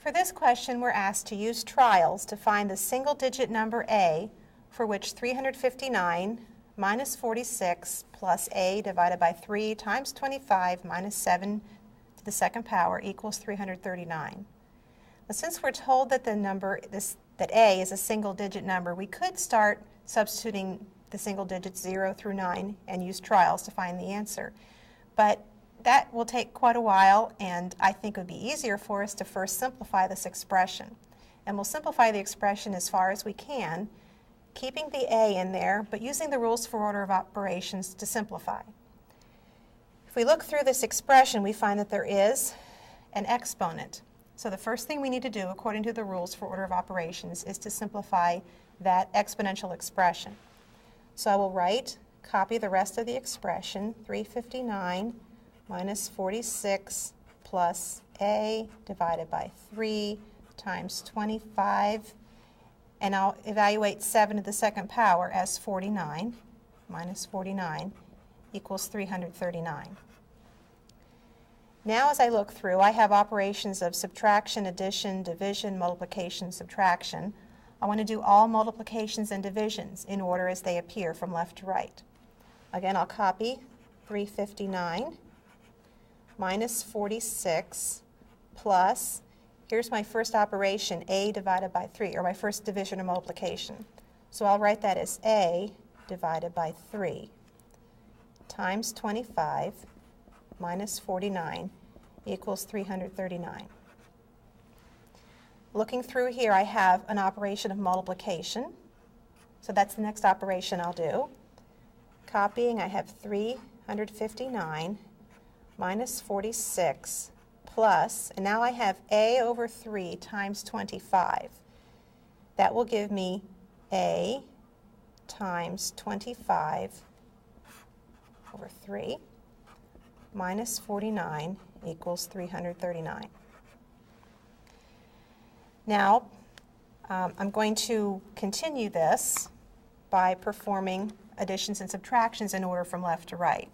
For this question, we're asked to use trials to find the single-digit number a for which 359 minus 46 plus a divided by 3 times 25 minus 7 to the second power equals 339. Now, since we're told that that a is a single-digit number, we could start substituting the single digits 0 through 9 and use trials to find the answer. But that will take quite a while, and I think it would be easier for us to first simplify this expression. And we'll simplify the expression as far as we can, keeping the a in there, but using the rules for order of operations to simplify. If we look through this expression, we find that there is an exponent. So the first thing we need to do, according to the rules for order of operations, is to simplify that exponential expression. So I will copy the rest of the expression, 359 minus 46 plus a divided by 3 times 25, and I'll evaluate 7 to the second power as 49 minus 49 equals 339. Now as I look through, I have operations of subtraction, addition, division, multiplication, subtraction. I want to do all multiplications and divisions in order as they appear from left to right. Again, I'll copy 359 minus 46 plus, here's my first operation, a divided by 3, or my first division or multiplication. So I'll write that as a divided by 3 times 25 minus 49 equals 339. Looking through here, I have an operation of multiplication. So that's the next operation I'll do. Copying, I have 359 minus 46 plus, and now I have a over 3 times 25. That will give me a times 25 over 3 minus 49 equals 339. Now, I'm going to continue this by performing additions and subtractions in order from left to right.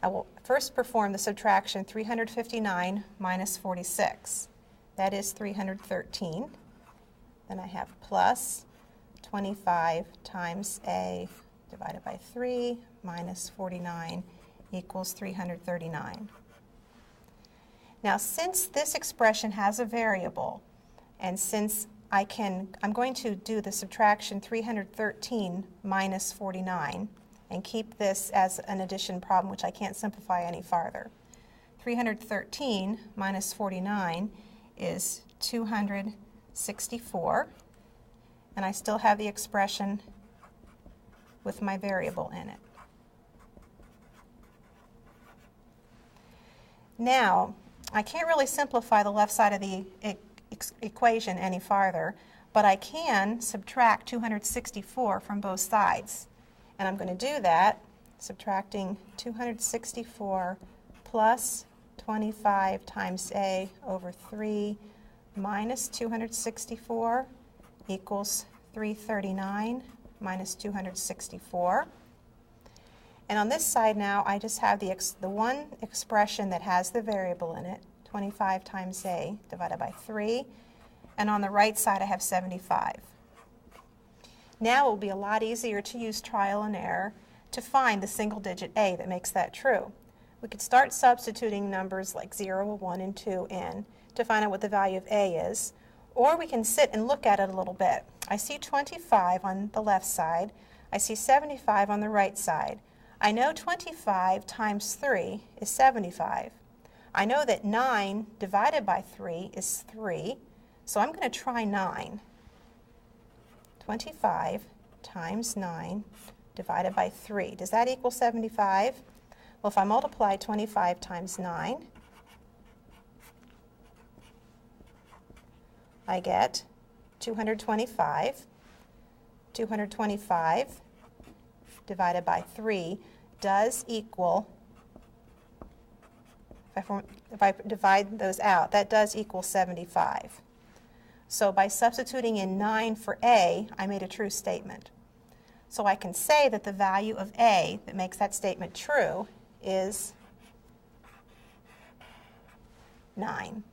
I will first perform the subtraction 359 minus 46. That is 313. Then I have plus 25 times a divided by 3 minus 49 equals 339. Now, since this expression has a variable, and since I'm going to do the subtraction 313 minus 49 and keep this as an addition problem, which I can't simplify any farther. 313 minus 49 is 264, and I still have the expression with my variable in it. Now, I can't really simplify the left side of the equation any farther, but I can subtract 264 from both sides. And I'm going to do that, subtracting 264 plus 25 times a over 3 minus 264 equals 339 minus 264. And on this side now, I just have the one expression that has the variable in it, 25 times a divided by 3. And on the right side, I have 75. Now it will be a lot easier to use trial and error to find the single digit a that makes that true. We could start substituting numbers like 0, 1, and 2 in to find out what the value of a is, or we can sit and look at it a little bit. I see 25 on the left side. I see 75 on the right side. I know 25 times 3 is 75. I know that 9 divided by 3 is 3, so I'm going to try 9. 25 times 9 divided by 3. Does that equal 75? Well, if I multiply 25 times 9, I get 225. 225 divided by 3 does equal, if I divide those out, that does equal 75. So by substituting in 9 for a, I made a true statement. So I can say that the value of a that makes that statement true is 9.